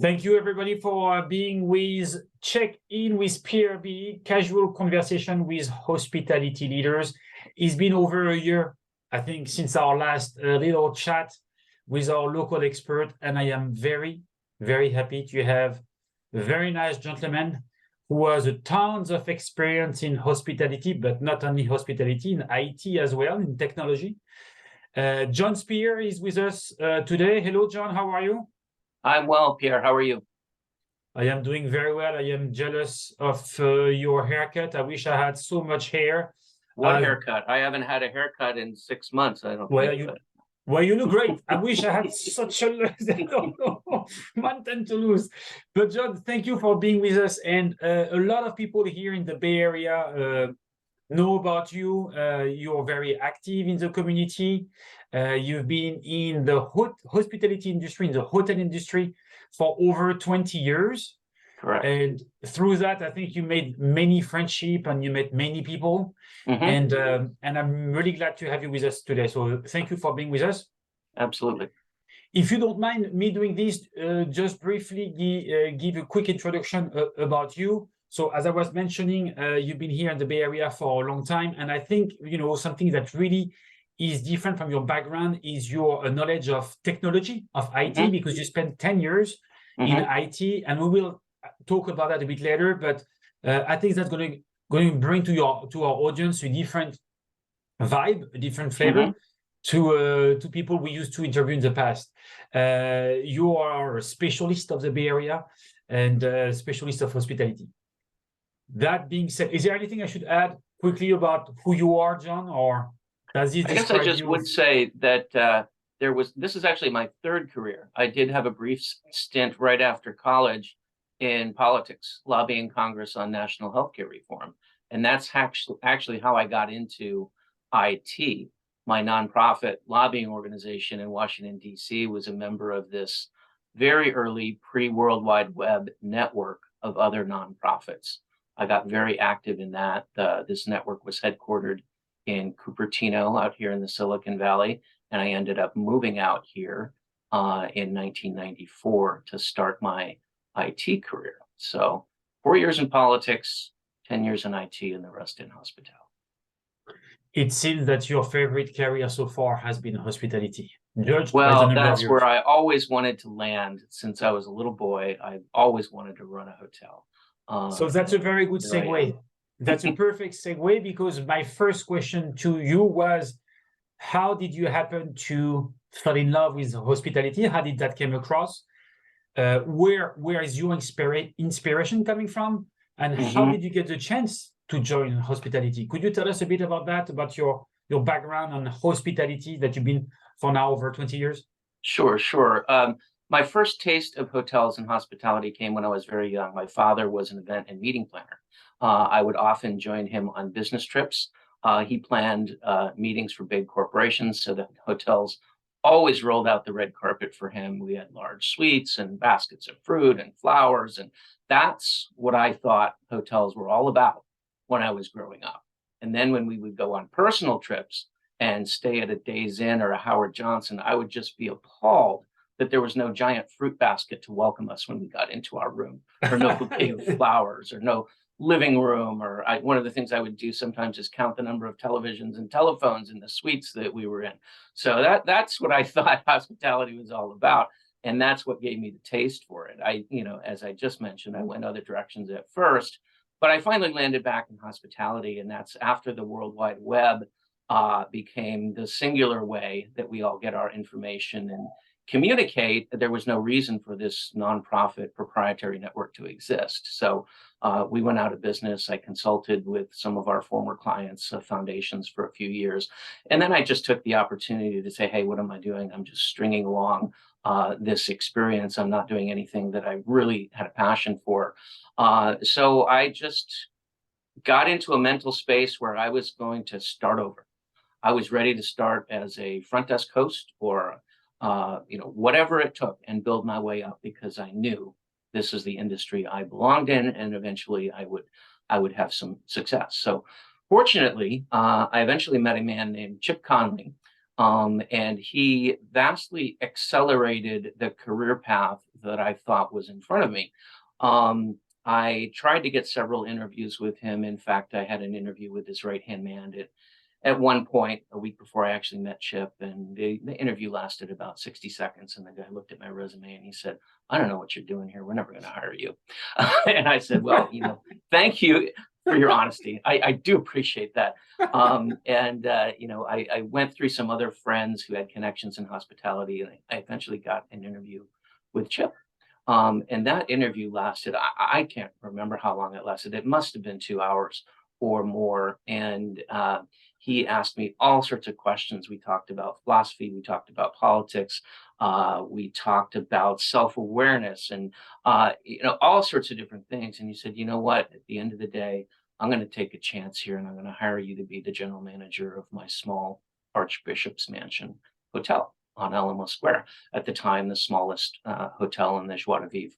Thank you, everybody, for being with Check In with PRB, casual conversation with hospitality leaders. It's been over a year, I think, since our last little chat with our local expert, and I am very, very happy to have a very nice gentleman who has tons of experience in hospitality, but not only hospitality, in IT as well, in technology. John Spear is with us today. Hello, John. How are you? I'm well, Pierre. How are you? I am doing very well. I am jealous of your haircut. I wish I had so much hair. What haircut? I haven't had a haircut in 6 months, I don't Well, think. you look great. I wish I had such a mountain to lose. But John, thank you for being with us. And a lot of people here in the Bay Area know about you. You're very active in the community. You've been in the hospitality industry, in the hotel industry for over 20 years. Correct. And through that, I think you made many friendships and you met many people. And I'm really glad to have you with us today. So thank you for being with us. Absolutely. If you don't mind me doing this, just briefly give a quick introduction about you. So as I was mentioning, you've been here in the Bay Area for a long time. And I think, something that really is different from your background is your knowledge of technology, of IT, because you spent 10 years in IT. And we will talk about that a bit later. But I think that's going to bring to our audience a different vibe, a different flavor to people we used to interview in the past. You are a specialist of the Bay Area and a specialist of hospitality. That being said, is there anything I should add quickly about who you are, John, or does this describe you? I guess I just would say that this is actually my third career. I did have a brief stint right after college in politics, lobbying Congress on national healthcare reform. And that's actually how I got into IT. My nonprofit lobbying organization in Washington, D.C. was a member of this very early pre-World Wide Web network of other nonprofits. I got very active in that. This network was headquartered in Cupertino out here in the Silicon Valley. And I ended up moving out here in 1994 to start my IT career. So 4 years in politics, 10 years in IT, and the rest in hospitality. It seems that your favorite career so far has been hospitality. Well, that's where I always wanted to land. Since I was a little boy, I always wanted to run a hotel. So that's a very good segue. That's a perfect segue, because my first question to you was, how did you happen to fall in love with hospitality? How did that come across? Where is your inspiration coming from? And how did you get the chance to join hospitality? Could you tell us a bit about that, about your background on hospitality that you've been for now over 20 years? Sure. My first taste of hotels and hospitality came when I was very young. My father was an event and meeting planner. I would often join him on business trips. He planned meetings for big corporations, so the hotels always rolled out the red carpet for him. We had large suites and baskets of fruit and flowers. And that's what I thought hotels were all about when I was growing up. And then when we would go on personal trips and stay at a Days Inn or a Howard Johnson, I would just be appalled that there was no giant fruit basket to welcome us when we got into our room, or no bouquet of flowers, or no living room. Or one of the things I would do sometimes is count the number of televisions and telephones in the suites that we were in. So that's what I thought hospitality was all about. And that's what gave me the taste for it. As I just mentioned, I went other directions at first, but I finally landed back in hospitality. And that's after the World Wide Web became the singular way that we all get our information and communicate. There was no reason for this nonprofit proprietary network to exist. So we went out of business. I consulted with some of our former clients, foundations, for a few years. And then I just took the opportunity to say, hey, what am I doing? I'm just stringing along this experience. I'm not doing anything that I really had a passion for. So I just got into a mental space where I was going to start over. I was ready to start as a front desk host or whatever it took, and build my way up, because I knew this is the industry I belonged in, and eventually I would have some success. So fortunately, I eventually met a man named Chip Conley, and he vastly accelerated the career path that I thought was in front of me. I tried to get several interviews with him. In fact, I had an interview with his right-hand man at one point a week before I actually met Chip, and the interview lasted about 60 seconds. And the guy looked at my resume and he said, "I don't know what you're doing here. We're never going to hire you." And I said, "Well, thank you for your honesty. I do appreciate that." I went through some other friends who had connections in hospitality, and I eventually got an interview with Chip. And that interview lasted, I can't remember how long it lasted. It must have been 2 hours or more. And he asked me all sorts of questions. We talked about philosophy, we talked about politics, we talked about self-awareness, and all sorts of different things. And he said, "You know what? At the end of the day, I'm going to take a chance here, and I'm going to hire you to be the general manager of my small Archbishop's Mansion hotel on Alamo Square." At the time, the smallest hotel in the Joie de Vivre,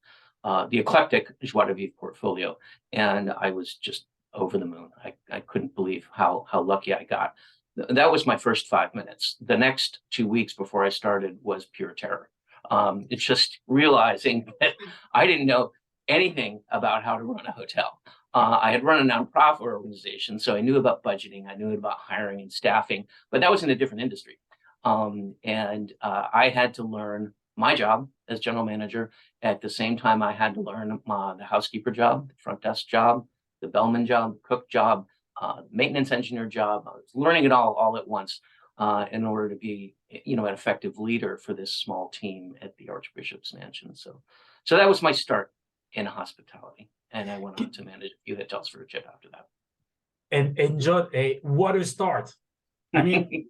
the eclectic Joie de Vivre portfolio. And I was just over the moon. I couldn't believe how lucky I got. That was my first 5 minutes. The next 2 weeks before I started was pure terror. It's just realizing that I didn't know anything about how to run a hotel. I had run a nonprofit organization, so I knew about budgeting, I knew about hiring and staffing, but that was in a different industry. I had to learn my job as general manager. At the same time, I had to learn the housekeeper job, the front desk job, the bellman job, the cook job, maintenance engineer job. I was learning it all at once in order to be, an effective leader for this small team at the Archbishop's Mansion. So that was my start in hospitality, and I went on to manage a few hotels for Chip after that. And John, what a start! I mean,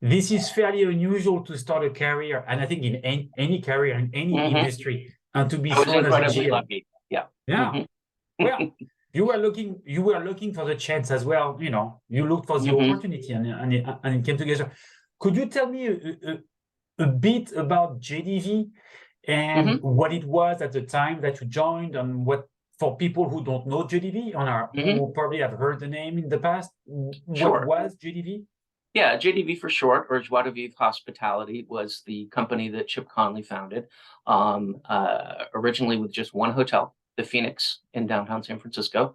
this is fairly unusual to start a career, and I think in any career in any industry, and to be I was thrown as a incredibly GM. lucky. Yeah. Yeah. Well, you were looking for the chance as well. You looked for the opportunity, and it came together. Could you tell me a bit about JDV and what it was at the time that you joined, and what, for people who don't know JDV who probably have heard the name in the past, what was JDV? Yeah, JDV for short, or Joie de Vivre Hospitality, was the company that Chip Conley founded, originally with just one hotel, the Phoenix in downtown San Francisco,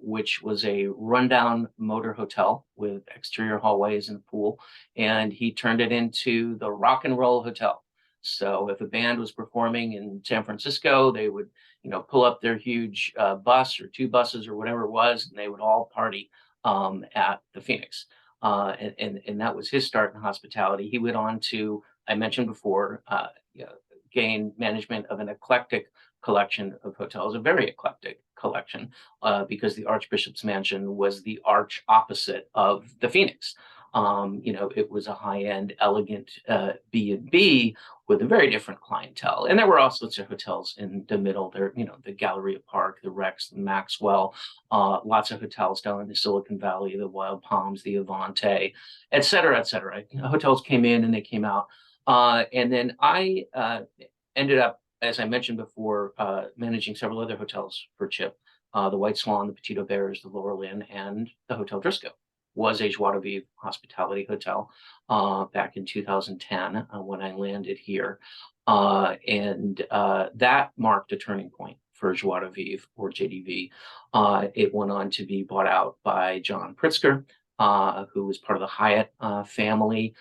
which was a rundown motor hotel with exterior hallways and a pool. And he turned it into the rock and roll hotel. So if a band was performing in San Francisco, they would, pull up their huge bus or two buses or whatever it was, and they would all party at the Phoenix. And that was his start in hospitality. He went on to, I mentioned before, gain management of an eclectic collection of hotels, a very eclectic collection, because the Archbishop's Mansion was the arch opposite of the Phoenix. It was a high-end, elegant B&B with a very different clientele. And there were all sorts of hotels in the middle there, the Galleria Park, the Rex, the Maxwell, lots of hotels down in the Silicon Valley, the Wild Palms, the Avante, et cetera, et cetera. Hotels came in and they came out. And then I ended up, as I mentioned before, managing several other hotels for Chip. The White Swan, the Petite Auberge, the Laurel Inn, and the Hotel Driscoll was a Joie de Vivre hospitality hotel back in 2010 when I landed here. And that marked a turning point for Joie de Vivre, or JDV. It went on to be bought out by John Pritzker, who was part of the Hyatt family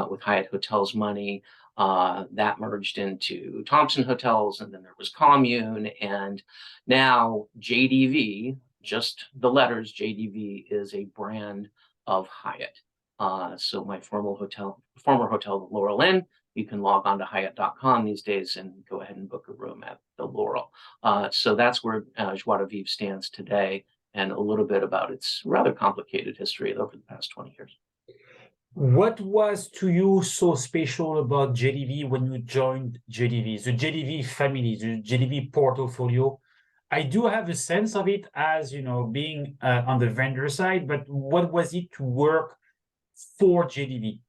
with Hyatt Hotels money. That merged into Thompson Hotels, and then there was Commune, and now JDV, just the letters JDV, is a brand of Hyatt. So my former hotel, the Laurel Inn, you can log on to Hyatt.com these days and go ahead and book a room at the Laurel. So that's where Joie de Vivre stands today, and a little bit about its rather complicated history over the past 20 years. What was to you so special about JDV when you joined JDV, the JDV family, the JDV portfolio? I do have a sense of it as, being on the vendor side, but what was it to work for JDV?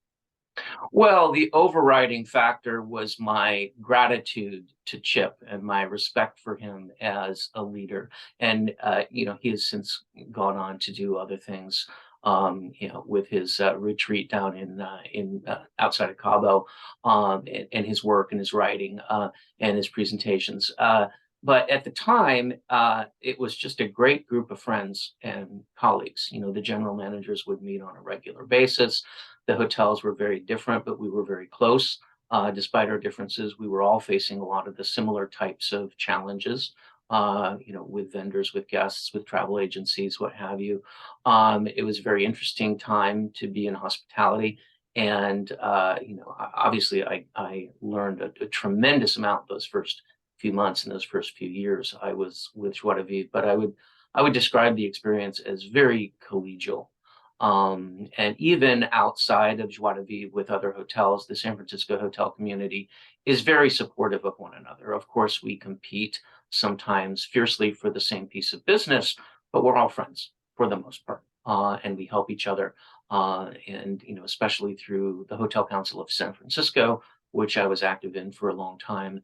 Well, the overriding factor was my gratitude to Chip and my respect for him as a leader. And, he has since gone on to do other things with his retreat down in outside of Cabo, and his work and his writing and his presentations. But at the time, it was just a great group of friends and colleagues. The general managers would meet on a regular basis. The hotels were very different, but we were very close. Despite our differences, we were all facing a lot of the similar types of challenges, with vendors, with guests, with travel agencies, what have you. It was a very interesting time to be in hospitality. And, obviously I learned a tremendous amount those first few months and those first few years I was with Joie de Vivre, but I would describe the experience as very collegial. And even outside of Joie de Vivre with other hotels, the San Francisco hotel community is very supportive of one another. Of course, we compete sometimes fiercely for the same piece of business, but we're all friends for the most part, and we help each other. And especially through the Hotel Council of San Francisco, which I was active in for a long time.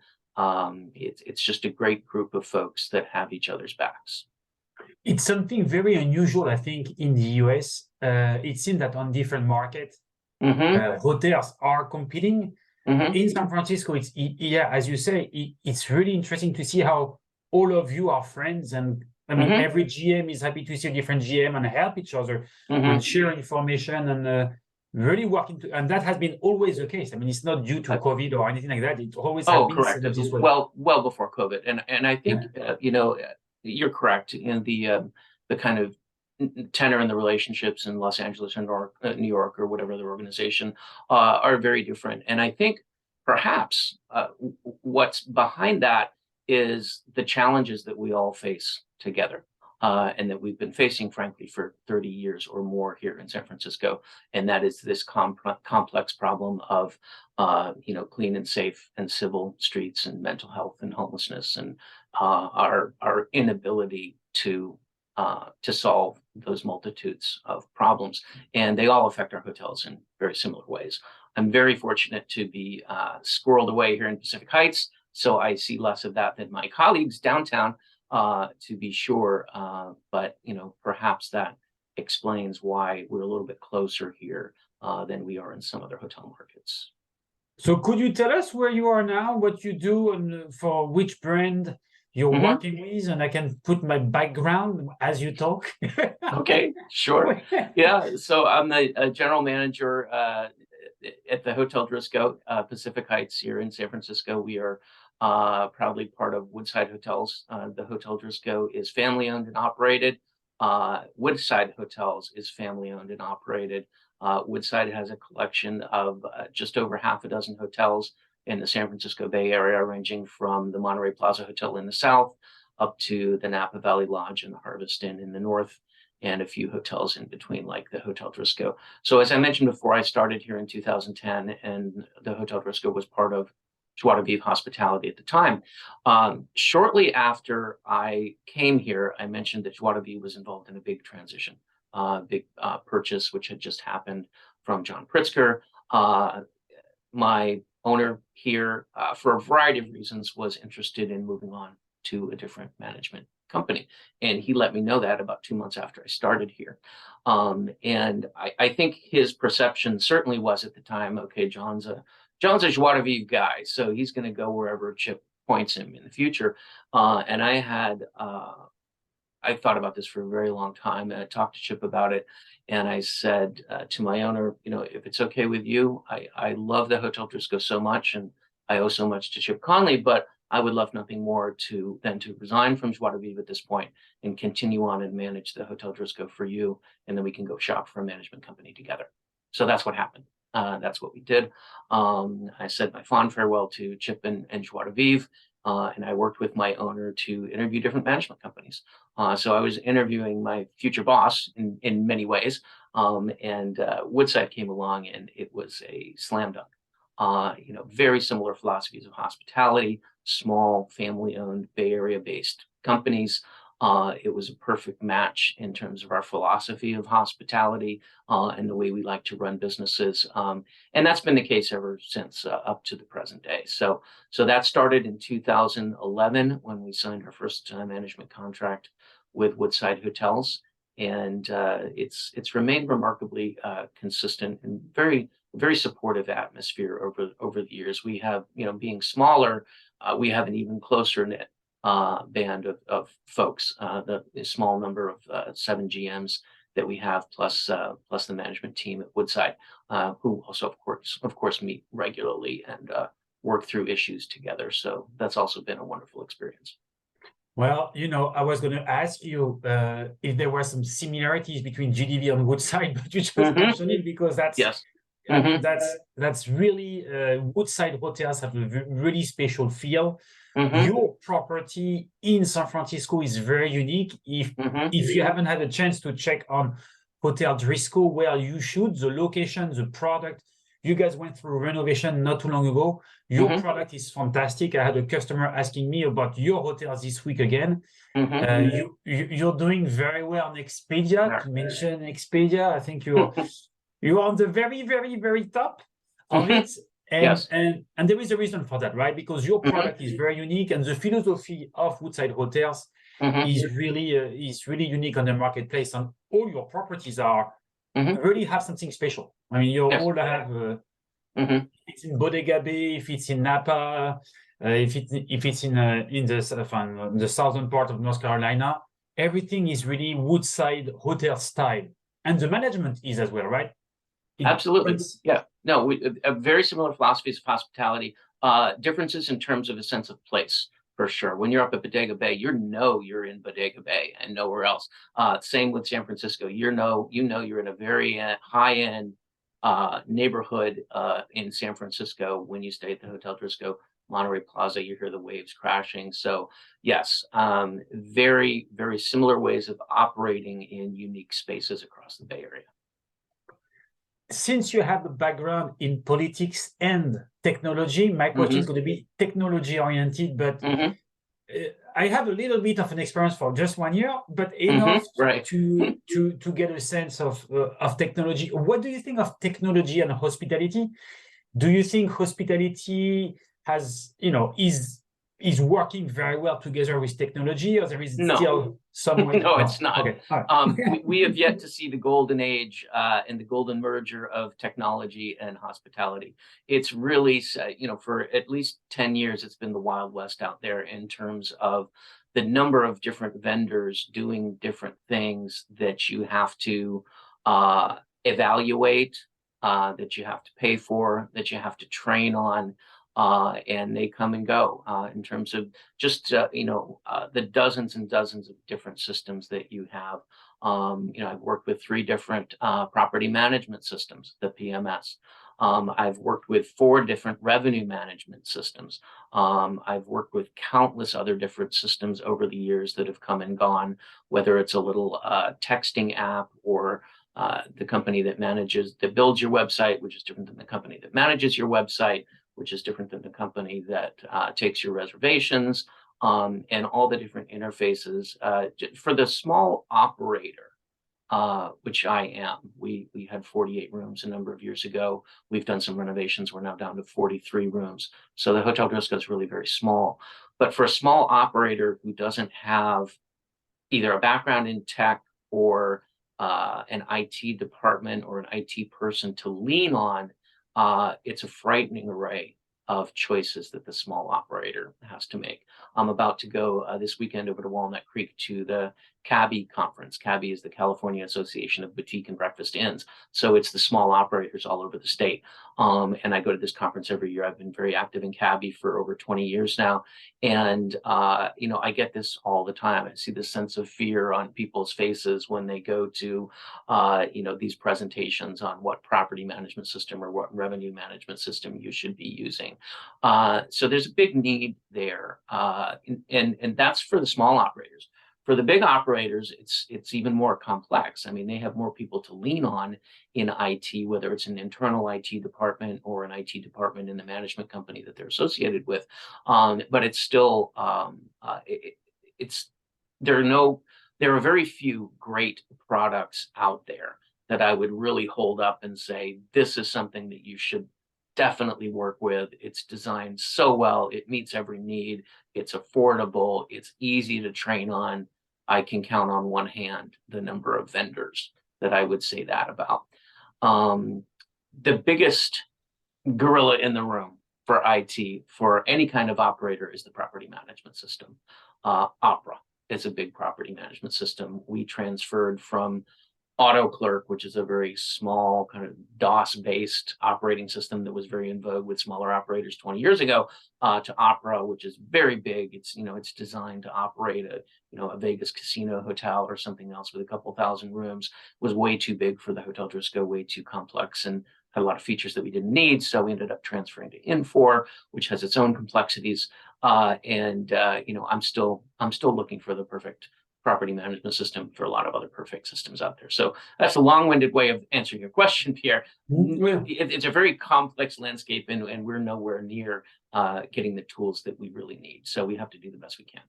It's just a great group of folks that have each other's backs. It's something very unusual, I think, in the US. It seems that on different markets, hotels are competing. In San Francisco, yeah, as you say, it's really interesting to see how all of you are friends, and I mean, every GM is happy to see a different GM and help each other and share information and really working to. And that has been always the case. I mean, it's not due to COVID or anything like that. It always has been correct. this way. Well before COVID, and I think you're correct in the kind of tenor in the relationships in Los Angeles or New York or whatever other organization are very different. And I think perhaps what's behind that is the challenges that we all face together, and that we've been facing, frankly, for 30 years or more here in San Francisco. And that is this complex problem of clean and safe and civil streets and mental health and homelessness, and our inability to solve those multitudes of problems. And they all affect our hotels in very similar ways. I'm very fortunate to be squirreled away here in Pacific Heights, so I see less of that than my colleagues downtown, to be sure. But perhaps that explains why we're a little bit closer here than we are in some other hotel markets. So could you tell us where you are now, what you do, and for which brand you're working with, and I can put my background as you talk? Okay, sure. Yeah, so I'm the general manager at the Hotel Driscoll, Pacific Heights here in San Francisco. We are proudly part of Woodside Hotels. The Hotel Driscoll is family owned and operated. Woodside Hotels is family owned and operated. Woodside has a collection of just over half a dozen hotels in the San Francisco Bay Area, ranging from the Monterey Plaza Hotel in the south up to the Napa Valley Lodge and the Harvest Inn in the north, and a few hotels in between, like the Hotel Driscoll. So as I mentioned before, I started here in 2010, and the Hotel Driscoll was part of Joie de Vivre Hospitality at the time. Shortly after I came here, I mentioned that Joie de Vivre was involved in a big transition, big purchase, which had just happened from John Pritzker. My owner here, for a variety of reasons, was interested in moving on to a different management company. And he let me know that about 2 months after I started here. And I think his perception certainly was at the time, okay, John's a Joie de Vivre guy, so he's going to go wherever Chip points him in the future. And I thought about this for a very long time, and I talked to Chip about it. And I said to my owner, if it's okay with you, I love the Hotel Driscoll so much, and I owe so much to Chip Conley, but I would love nothing more than to resign from Joie de Vivre at this point and continue on and manage the Hotel Driscoll for you, and then we can go shop for a management company together. So that's what happened. That's what we did. I said my fond farewell to Chip and Joie de Vivre, and I worked with my owner to interview different management companies. So I was interviewing my future boss in many ways, and Woodside came along, and it was a slam dunk. Very similar philosophies of hospitality, small family-owned Bay Area-based companies. It was a perfect match in terms of our philosophy of hospitality and the way we like to run businesses. And that's been the case ever since, up to the present day. So that started in 2011 when we signed our first management contract with Woodside Hotels. and it's remained remarkably consistent and very supportive atmosphere over the years. We have, being smaller, we have an even closer knit band of folks. The small number of 7 GMs that we have, plus the management team at Woodside, who also, of course, meet regularly and work through issues together. So that's also been a wonderful experience. Well, I was going to ask you if there were some similarities between GDV and Woodside, but you just mentioned it, because that's Yes. I mean, that's really Woodside hotels have a really special feel. Your property in San Francisco is very unique. If you haven't had a chance to check on Hotel Driscoll, where you should, the location, the product, you guys went through renovation not too long ago. Your product is fantastic. I had a customer asking me about your hotels this week again. You're doing very well on Expedia. To mention Expedia, I think you're on the very, very, very top of it. And there is a reason for that, right? Because your product is very unique, and the philosophy of Woodside Hotels is really unique on the marketplace. And all your properties really have something special. I mean, you all have if it's in Bodega Bay, if it's in Napa, if it's in the southern part of North Carolina, everything is really Woodside hotel style, and the management is as well, right? Absolutely. Yeah. No, very similar philosophies of hospitality. Differences in terms of a sense of place, for sure. When you're up at Bodega Bay, you're in Bodega Bay and nowhere else. Same with San Francisco. You're in a very high-end neighborhood in San Francisco. When you stay at the Hotel Driscoll Monterey Plaza, you hear the waves crashing. So yes, very, very similar ways of operating in unique spaces across the Bay Area. Since you have a background in politics and technology, my question is going to be technology oriented, but I have a little bit of an experience for just 1 year, but enough to get a sense of technology. What do you think of technology and hospitality? Do you think hospitality has, is working very well together with technology, or there is still some way? No, it's not. Okay. Right. We have yet to see the golden age and the golden merger of technology and hospitality. It's really, for at least 10 years, it's been the Wild West out there in terms of the number of different vendors doing different things that you have to evaluate, that you have to pay for, that you have to train on. And they come and go in terms of just the dozens and dozens of different systems that you have. I've worked with 3 different property management systems, the PMS. I've worked with 4 different revenue management systems. I've worked with countless other different systems over the years that have come and gone, whether it's a little texting app or the company that builds your website, which is different than the company that manages your website, which is different than the company that takes your reservations, and all the different interfaces. For the small operator, which I am, we had 48 rooms a number of years ago. We've done some renovations. We're now down to 43 rooms. So the Hotel Driscoll is really very small. But for a small operator who doesn't have either a background in tech or an IT department or an IT person to lean on, it's a frightening array of choices that the small operator has to make. I'm about to go this weekend over to Walnut Creek to the CABI conference. CABI is the California Association of Boutique and Breakfast Inns. So it's the small operators all over the state. And I go to this conference every year. I've been very active in CABI for over 20 years now. And, I get this all the time. I see the sense of fear on people's faces when they go to, these presentations on what property management system or what revenue management system you should be using. So there's a big need there. And that's for the small operators. For the big operators, it's even more complex. I mean, they have more people to lean on in IT, whether it's an internal IT department or an IT department in the management company that they're associated with. But it's still, there are very few great products out there that I would really hold up and say, this is something that you should definitely work with. It's designed so well. It meets every need. It's affordable. It's easy to train on. I can count on one hand the number of vendors that I would say that about. The biggest gorilla in the room for IT for any kind of operator is the property management system. Opera is a big property management system. We transferred from AutoClerk, which is a very small kind of DOS-based operating system that was very in vogue with smaller operators 20 years ago, to Opera, which is very big. It's, it's designed to operate a Vegas casino hotel or something else with a couple thousand rooms. It was way too big for the Hotel Driscoll, way too complex, and had a lot of features that we didn't need. So we ended up transferring to Infor, which has its own complexities. I'm still looking for the perfect property management system for a lot of other perfect systems out there. So that's a long-winded way of answering your question, Pierre. It's a very complex landscape, and we're nowhere near getting the tools that we really need. So we have to do the best we can.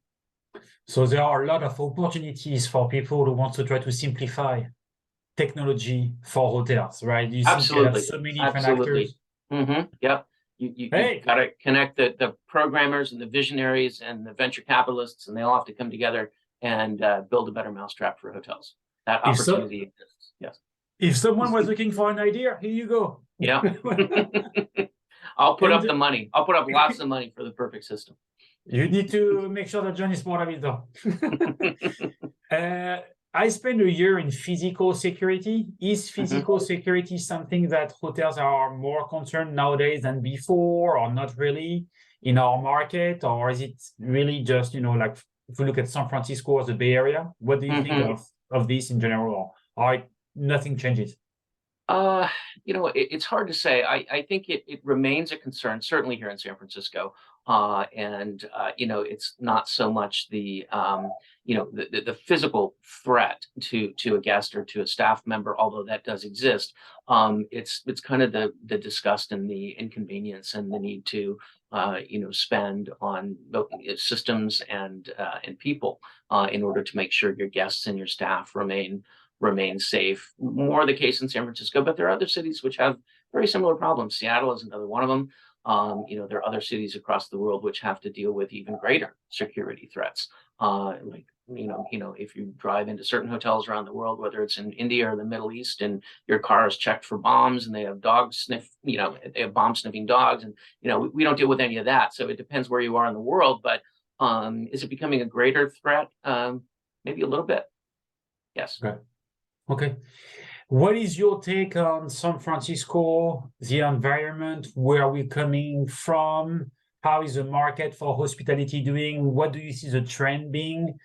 So there are a lot of opportunities for people who want to try to simplify technology for hotels, right? You Absolutely. See so many different actors. Yep. You got to connect the programmers and the visionaries and the venture capitalists, and they all have to come together and build a better mousetrap for hotels. That opportunity exists. Yes. If someone was looking for an idea, here you go. Yeah. I'll put up the money. I'll put up lots of money for the perfect system. You need to make sure that John is part of it, though. I spent a year in physical security. Is physical security something that hotels are more concerned nowadays than before, or not really in our market? Or is it really just, like if we look at San Francisco or the Bay Area, what do you think of this in general? Or nothing changes? It's hard to say. I think it remains a concern, certainly here in San Francisco. It's not so much the physical threat to a guest or to a staff member, although that does exist. It's kind of the disgust and the inconvenience and the need to spend on both systems and people in order to make sure your guests and your staff remain safe. More the case in San Francisco, but there are other cities which have very similar problems. Seattle is another one of them. There are other cities across the world which have to deal with even greater security threats. If you drive into certain hotels around the world, whether it's in India or the Middle East, and your car is checked for bombs, and they have they have bomb sniffing dogs, and we don't deal with any of that. So it depends where you are in the world. But is it becoming a greater threat? Maybe a little bit. Yes. Okay. What is your take on San Francisco, the environment, where we're coming from? How is the market for hospitality doing? What do you see the trend being?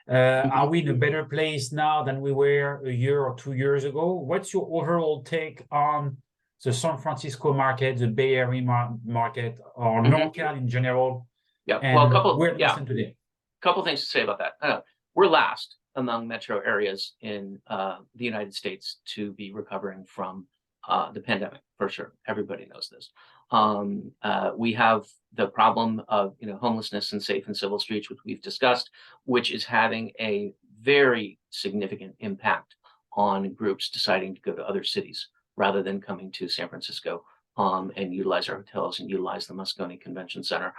Are we in a better place now than we were a year or 2 years ago? What's your overall take on the San Francisco market, the Bay Area market, or NorCal in general? Yeah, well, a couple things to say about that. We're last among metro areas in the United States to be recovering from the pandemic, for sure. Everybody knows this. We have the problem of homelessness and safe and civil streets, which we've discussed, which is having a very significant impact on groups deciding to go to other cities rather than coming to San Francisco and utilize our hotels and utilize the Moscone Convention Center.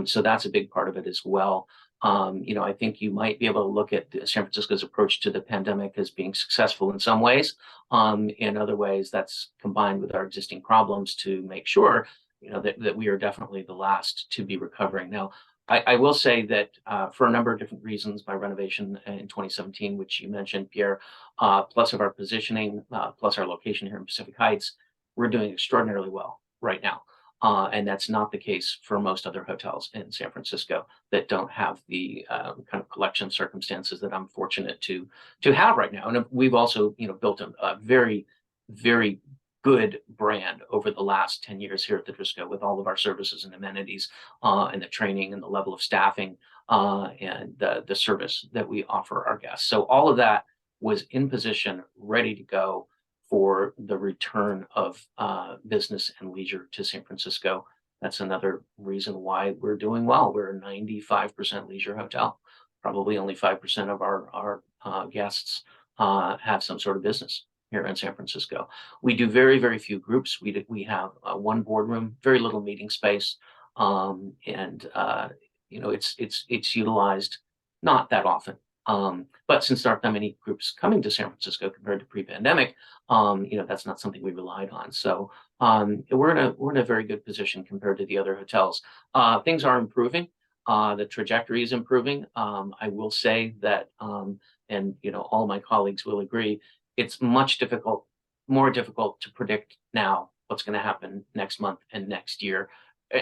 So that's a big part of it as well. I think you might be able to look at San Francisco's approach to the pandemic as being successful in some ways. In other ways, that's combined with our existing problems to make sure, that we are definitely the last to be recovering. Now, I will say that for a number of different reasons, by renovation in 2017, which you mentioned, Pierre, plus of our positioning, plus our location here in Pacific Heights, we're doing extraordinarily well right now. And that's not the case for most other hotels in San Francisco that don't have the kind of collection circumstances that I'm fortunate to have right now. And we've also, built a very, very good brand over the last 10 years here at the Driscoll with all of our services and amenities and the training and the level of staffing and the service that we offer our guests. So all of that was in position, ready to go for the return of business and leisure to San Francisco. That's another reason why we're doing well. We're a 95% leisure hotel. Probably only 5% of our guests have some sort of business here in San Francisco. We do very, very few groups. We have one boardroom, very little meeting space, it's utilized not that often. But since there aren't that many groups coming to San Francisco compared to pre-pandemic, that's not something we relied on. So we're in a very good position compared to the other hotels. Things are improving. The trajectory is improving. I will say that, and all my colleagues will agree, it's more difficult to predict now what's going to happen next month and next year,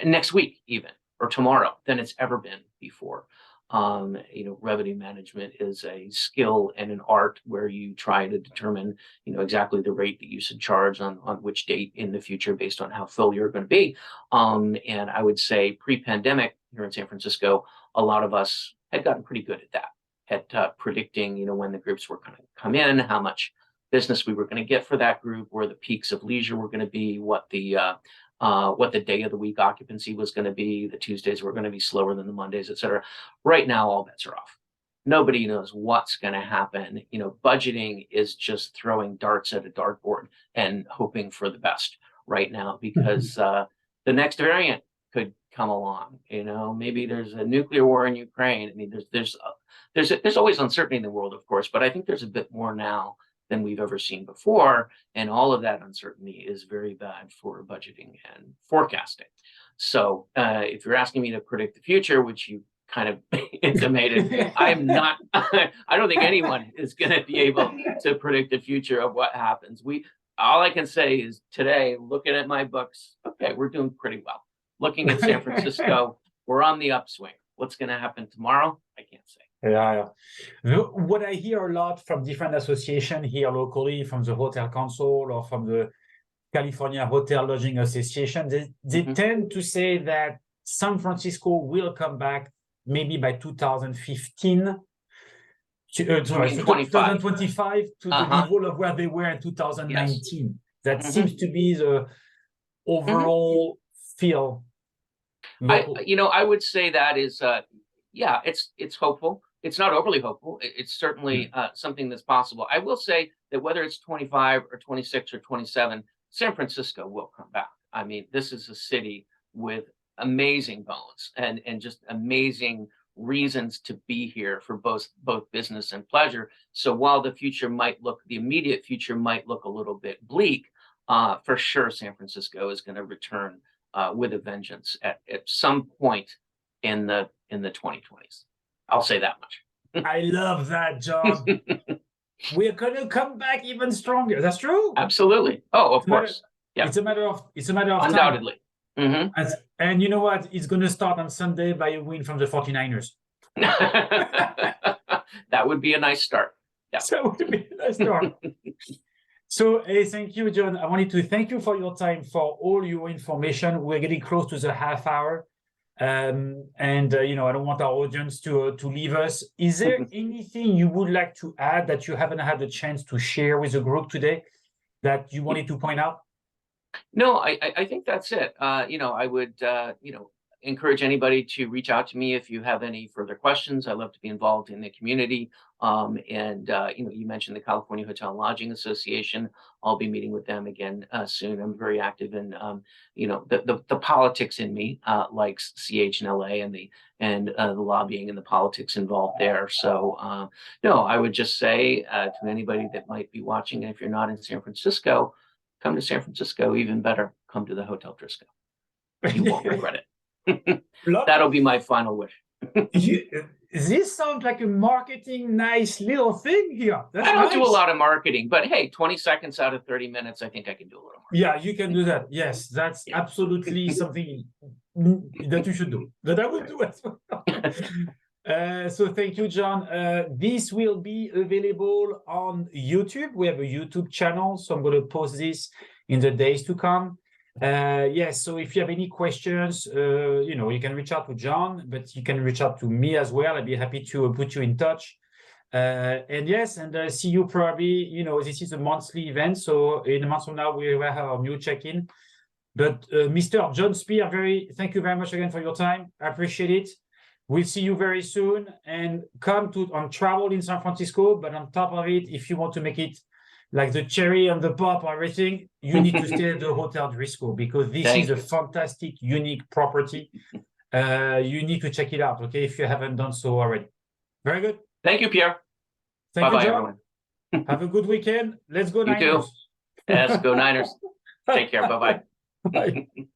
next week even, or tomorrow than it's ever been before. Revenue management is a skill and an art where you try to determine, exactly the rate that you should charge on which date in the future based on how full you're going to be. And I would say pre-pandemic here in San Francisco, a lot of us had gotten pretty good at that, at predicting, when the groups were going to come in, how much business we were going to get for that group, where the peaks of leisure were going to be, what the day of the week occupancy was going to be. The Tuesdays were going to be slower than the Mondays, et cetera. Right now, all bets are off. Nobody knows what's going to happen. Budgeting is just throwing darts at a dartboard and hoping for the best right now, because the next variant could come along. Maybe there's a nuclear war in Ukraine. I mean, there's always uncertainty in the world, of course, but I think there's a bit more now than we've ever seen before. And all of that uncertainty is very bad for budgeting and forecasting. So if you're asking me to predict the future, which you kind of intimated, I'm not, I don't think anyone is going to be able to predict the future of what happens. All I can say is today, looking at my books, okay, we're doing pretty well. Looking at San Francisco, we're on the upswing. What's going to happen tomorrow? I can't say. Yeah. What I hear a lot from different associations here locally, from the Hotel Council or from the California Hotel Lodging Association, they tend to say that San Francisco will come back maybe by 2015. 2025 to the level of where they were in 2019. Yes. That seems to be the overall feel. I would say that is, it's hopeful. It's not overly hopeful. It's certainly something that's possible. I will say that whether it's 25 or 26 or 27, San Francisco will come back. I mean, this is a city with amazing bones and just amazing reasons to be here for both business and pleasure. So while the immediate future might look a little bit bleak, for sure San Francisco is going to return with a vengeance at some point in the 2020s. I'll say that much. I love that, John. We're going to come back even stronger. That's true. Absolutely. Oh, of course. Yeah. It's a matter of undoubtedly. Time. And you know what? It's going to start on Sunday by a win from the 49ers. That would be a nice start. Yeah. That would be a nice start. So, thank you, John. I wanted to thank you for your time, for all your information. We're getting close to the half hour. I don't want our audience to leave us. Is there anything you would like to add that you haven't had the chance to share with the group today that you wanted to point out? No, I think that's it. I would, encourage anybody to reach out to me if you have any further questions. I love to be involved in the community. You mentioned the California Hotel and Lodging Association. I'll be meeting with them again soon. I'm very active in, the politics in me likes CH and LA and the lobbying and the politics involved there. So, I would just say to anybody that might be watching, if you're not in San Francisco, come to San Francisco. Even better, come to the Hotel Driscoll. You won't regret it. That'll be my final wish. This sounds like a marketing nice little thing here. I don't do a lot of marketing, but hey, 20 seconds out of 30 minutes, I think I can do a little more. Yeah, you can do that. Yes, that's absolutely something that you should do, that I will do as well. So thank you, John. This will be available on YouTube. We have a YouTube channel, so I'm going to post this in the days to come. Yes, so if you have any questions, you can reach out to John, but you can reach out to me as well. I'd be happy to put you in touch. And see you probably, this is a monthly event. So in a month from now, we will have our new check-in. But Mr. John Spear, thank you very much again for your time. I appreciate it. We'll see you very soon, and come on travel in San Francisco. But on top of it, if you want to make it like the cherry on the pop or everything, you need to stay at the Hotel Driscoll, because this is a fantastic, unique property. You need to check it out, okay, if you haven't done so already. Very good. Thank you, Pierre. Thank you, Bye-bye, John. everyone. Have a good weekend. Let's go You too. Niners. Yes, go Niners. Take care. Bye-bye. Bye.